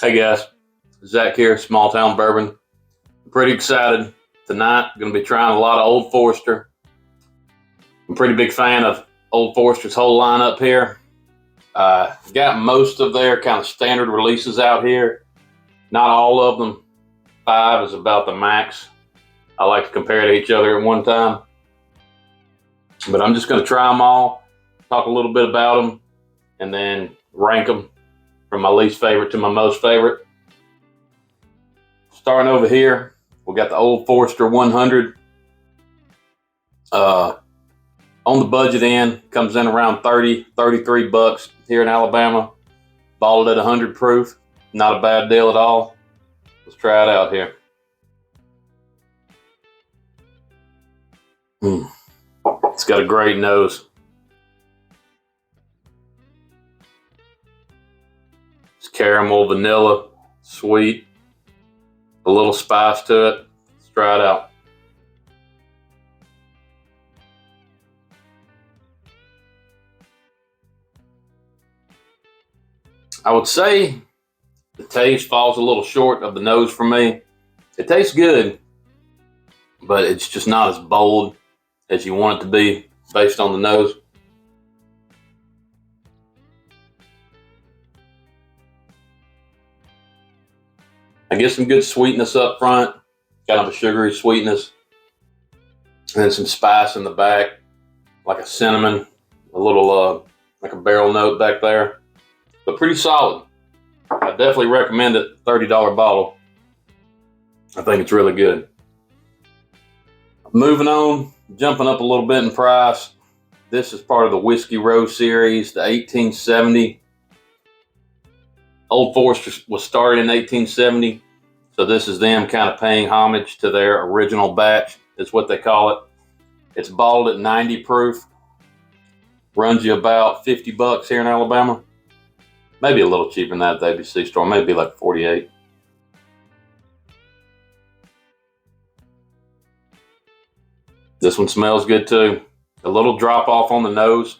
Hey guys, Zach here, Small Town Bourbon. I'm pretty excited tonight. Going to be trying a lot of Old Forester. I'm a pretty big fan of Old Forester's whole lineup here. Got most of their kind of standard releases out here. Not all of them. 5 is about the max. I like to compare to each other at one time. But I'm just going to try them all, talk a little bit about them, and then rank them from my least favorite to my most favorite. Starting over here, we got the Old Forester 100. On the budget end, comes in around 30, 33 bucks here in Alabama. Bottled at 100 proof. Not a bad deal at all. Let's try it out here. It's got a great nose. It's caramel, vanilla, sweet, a little spice to it. Let's try it out. I would say the taste falls a little short of the nose for me. It tastes good, but it's just not as bold as you want it to be based on the nose. I get some good sweetness up front, kind of a sugary sweetness, and then some spice in the back, like a cinnamon, a little like a barrel note back there, but pretty solid. I definitely recommend it. $30 bottle. I think it's really good. Moving on, jumping up a little bit in price. This is part of the Whiskey Row series, the 1870. Old Forester was started in 1870, so this is them kind of paying homage to their original batch, is what they call it. It's bottled at 90 proof. Runs you about 50 bucks here in Alabama. Maybe a little cheaper than that at the ABC store, maybe like 48. This one smells good too. A little drop off on the nose.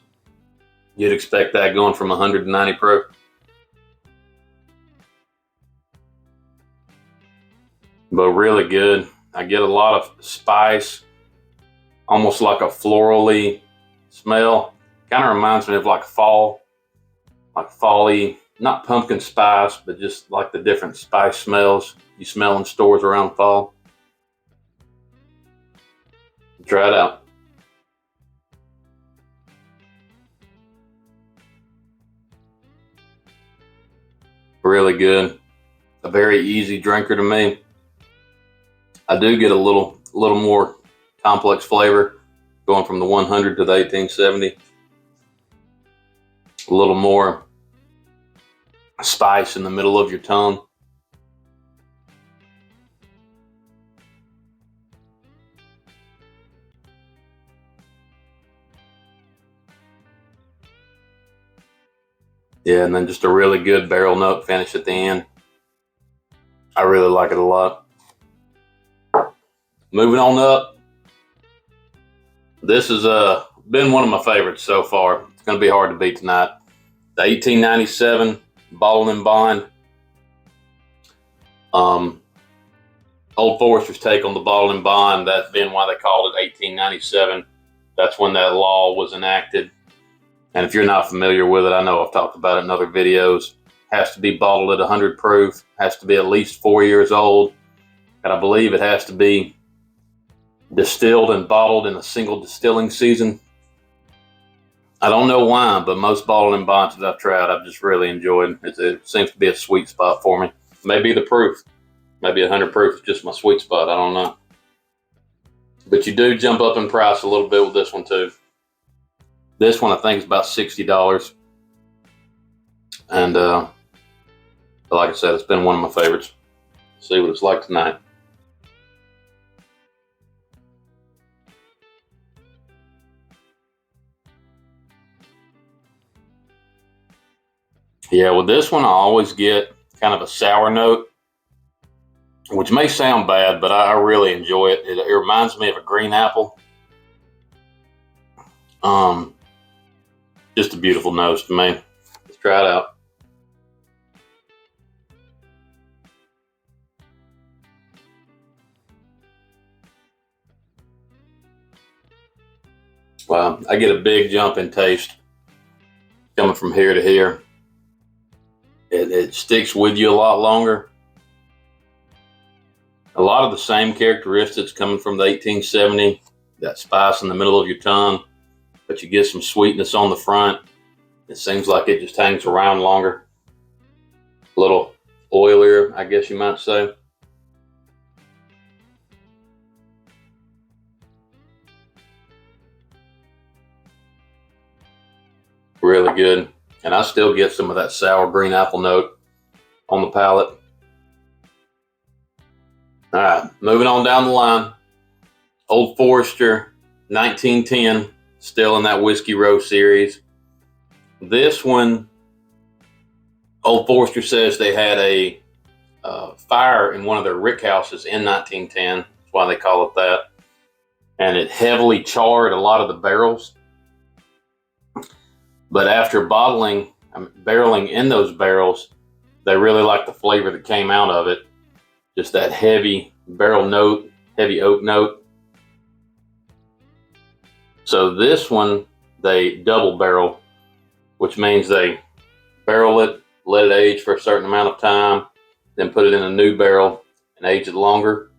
You'd expect that going from 190 proof. But really good. I get a lot of spice, almost like a florally smell. Kind of reminds me of like fall, like fall-y, not pumpkin spice, but just like the different spice smells you smell in stores around fall. Try it out. Really good. A very easy drinker to me. I do get a little more complex flavor going from the 100 to the 1870. A little more spice in the middle of your tongue. Yeah, and then just a really good barrel note finish at the end. I really like it a lot. Moving on up. This has been one of my favorites so far. It's going to be hard to beat tonight. The 1897 Bottled in Bond. Old Forester's take on the Bottled in Bond. That's been why they called it 1897. That's when that law was enacted. And if you're not familiar with it, I know I've talked about it in other videos. Has to be bottled at 100 proof. Has to be at least 4 years old. And I believe it has to be distilled and bottled in a single distilling season. I don't know why, but most bottled in bonds that I've tried, I've just really enjoyed. It seems to be a sweet spot for me. Maybe the proof. Maybe 100 proof is just my sweet spot. I don't know. But you do jump up in price a little bit with this one too. This one I think is about $60. And like I said, it's been one of my favorites. Let's see what it's like tonight. Yeah, with this one I always get kind of a sour note, which may sound bad, but I really enjoy it. It reminds me of a green apple. Just a beautiful nose to me. Let's try it out. I get a big jump in taste coming from here to here. It sticks with you a lot longer. A lot of the same characteristics coming from the 1870, that spice in the middle of your tongue, but you get some sweetness on the front. It seems like it just hangs around longer. A little oilier, I guess you might say. Really good. And I still get some of that sour green apple note on the palate. All right, moving on down the line. Old Forester 1910, still in that Whiskey Row series. This one, Old Forester says they had a fire in one of their rick houses in 1910. That's why they call it that. And it heavily charred a lot of the barrels. But after barreling in those barrels, they really liked the flavor that came out of it. Just that heavy barrel note, heavy oak note. So this one, they double barrel, which means they barrel it, let it age for a certain amount of time, then put it in a new barrel and age it longer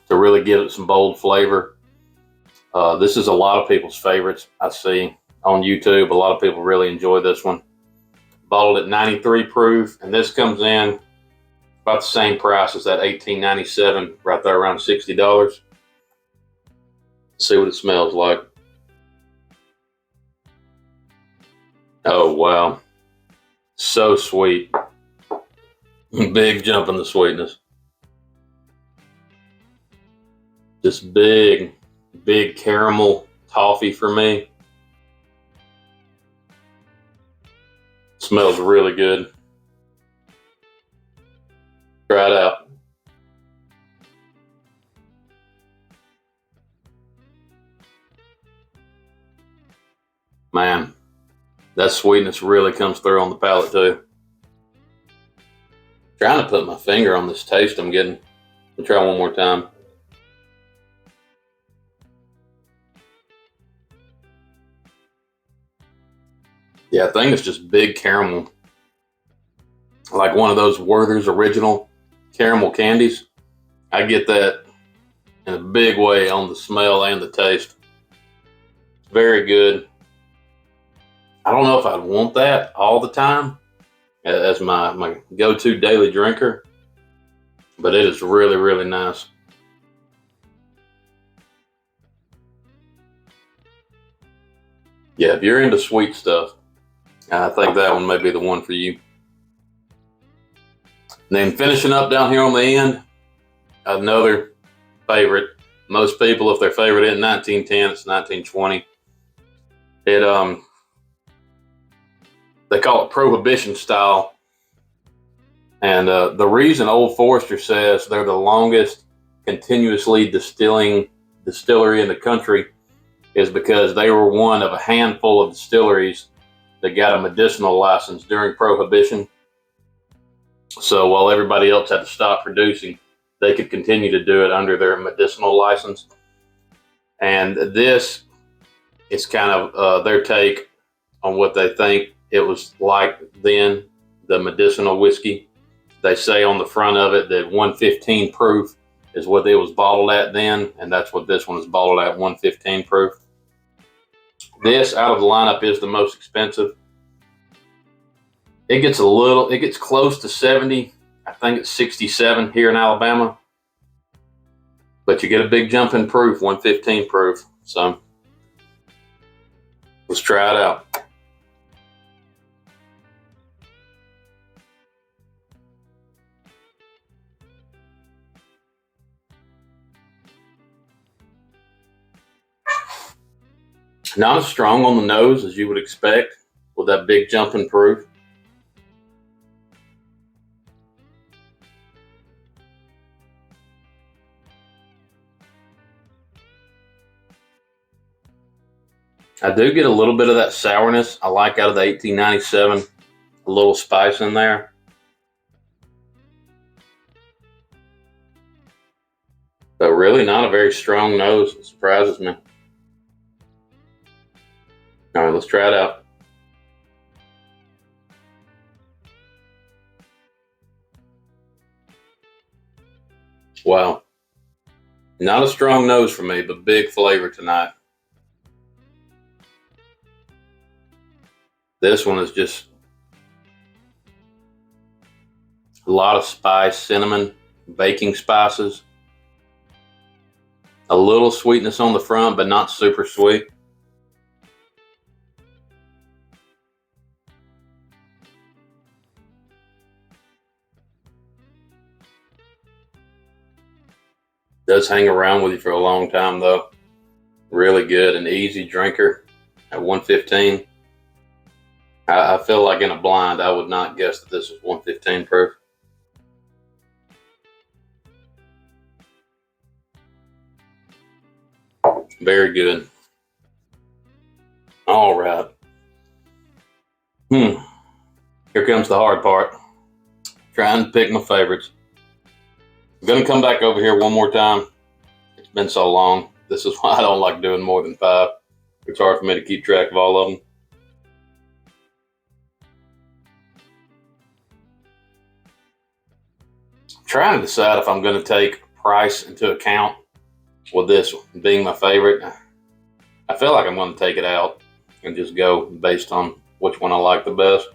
to really give it some bold flavor. This is a lot of people's favorites. I see on YouTube, a lot of people really enjoy this one. Bottled at 93 proof, and this comes in about the same price as that 1897, right there around $60. See what it smells like. Oh, wow. So sweet. Big jump in the sweetness. Just big caramel toffee for me. Smells really good. Try it out. Man, that sweetness really comes through on the palate too. Trying to put my finger on this taste I'm getting. I'll try one more time. Yeah, I think it's just big caramel. Like one of those Werther's original caramel candies. I get that in a big way on the smell and the taste. Very good. I don't know if I'd want that all the time as my go-to daily drinker, but it is really, really nice. Yeah, if you're into sweet stuff, I think that one may be the one for you. And then finishing up down here on the end, another favorite. Most people, if their favorite in 1910, it's 1920. They call it Prohibition style. And the reason Old Forester says they're the longest continuously distillery in the country is because they were one of a handful of distilleries that got a medicinal license during Prohibition. So while everybody else had to stop producing, they could continue to do it under their medicinal license. And this is kind of their take on what they think it was like then, the medicinal whiskey. They say on the front of it that 115 proof is what it was bottled at then, and that's what this one is bottled at, 115 proof. This out of the lineup is the most expensive. It gets close to 70. I think it's 67 here in Alabama. But you get a big jump in proof, 115 proof. So let's try it out. Not as strong on the nose as you would expect with that big jump in proof. I do get a little bit of that sourness I like out of the 1897, a little spice in there. But really not a very strong nose. It surprises me. All right, let's try it out. Wow. Not a strong nose for me, but big flavor tonight. This one is just a lot of spice, cinnamon, baking spices. A little sweetness on the front, but not super sweet. Does hang around with you for a long time though. Really good, an easy drinker at 115. I feel like in a blind, I would not guess that this is 115 proof. Very good. All right. Here comes the hard part. Trying to pick my favorites. I'm going to come back over here one more time. It's been so long. This is why I don't like doing more than 5. It's hard for me to keep track of all of them. I'm trying to decide if I'm going to take price into account with this being my favorite. I feel like I'm going to take it out and just go based on which one I like the best.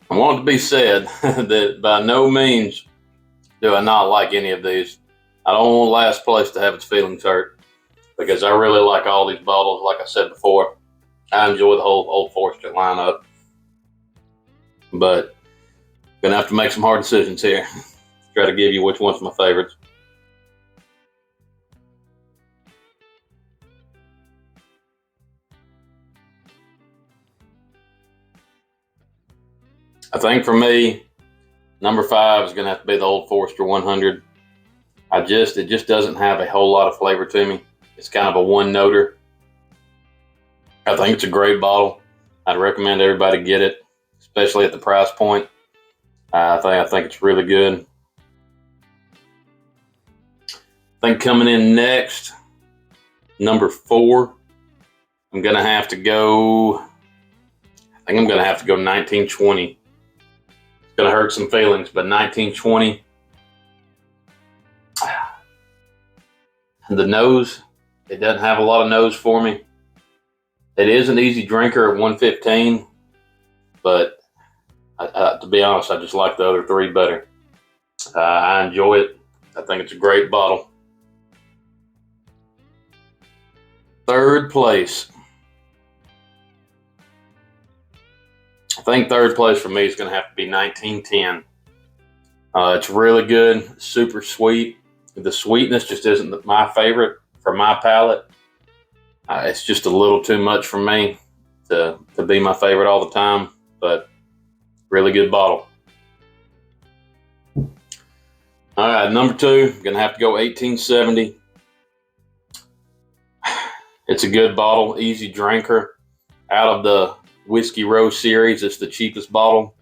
I want it to be said that by no means do I not like any of these. I don't want last place to have its feelings hurt because I really like all these bottles. Like I said before, I enjoy the whole Old Forester lineup, but gonna have to make some hard decisions here. Try to give you which one's my favorites. I think for me, number 5 is gonna have to be the Old Forester 100. It just doesn't have a whole lot of flavor to me. It's kind of a one-noter. I think it's a great bottle. I'd recommend everybody get it, especially at the price point. I think it's really good. I think coming in next, number 4, I'm gonna have to go. I think I'm gonna have to go 1920. It's gonna hurt some feelings, but 1920. The nose, it doesn't have a lot of nose for me. It is an easy drinker at 115, but to be honest, I just like the other 3 better. I enjoy it. I think it's a great bottle. 3rd place. I think 3rd place for me is going to have to be 1910. It's really good, super sweet. The sweetness just isn't my favorite for my palate. It's just a little too much for me to be my favorite all the time, but really good bottle. All right, number 2, I'm gonna have to go 1870. It's a good bottle, easy drinker. Out of the Whiskey Row series, it's the cheapest bottle,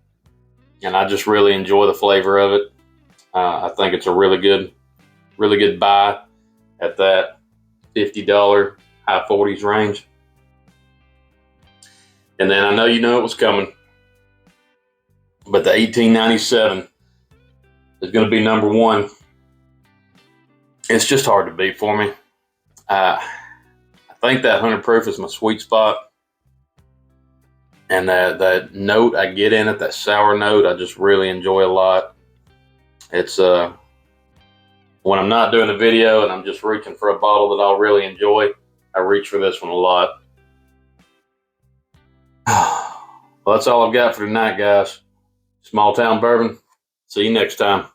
and I just really enjoy the flavor of it. I think it's a really good buy at that $50, high 40s range. And then I know you know it was coming, but the 1897 is going to be number 1. It's just hard to beat for me. I think that 100 proof is my sweet spot. And that note I get in it, that sour note, I just really enjoy a lot. It's when I'm not doing a video and I'm just reaching for a bottle that I'll really enjoy, I reach for this one a lot. Well, that's all I've got for tonight, guys. Small Town Bourbon. See you next time.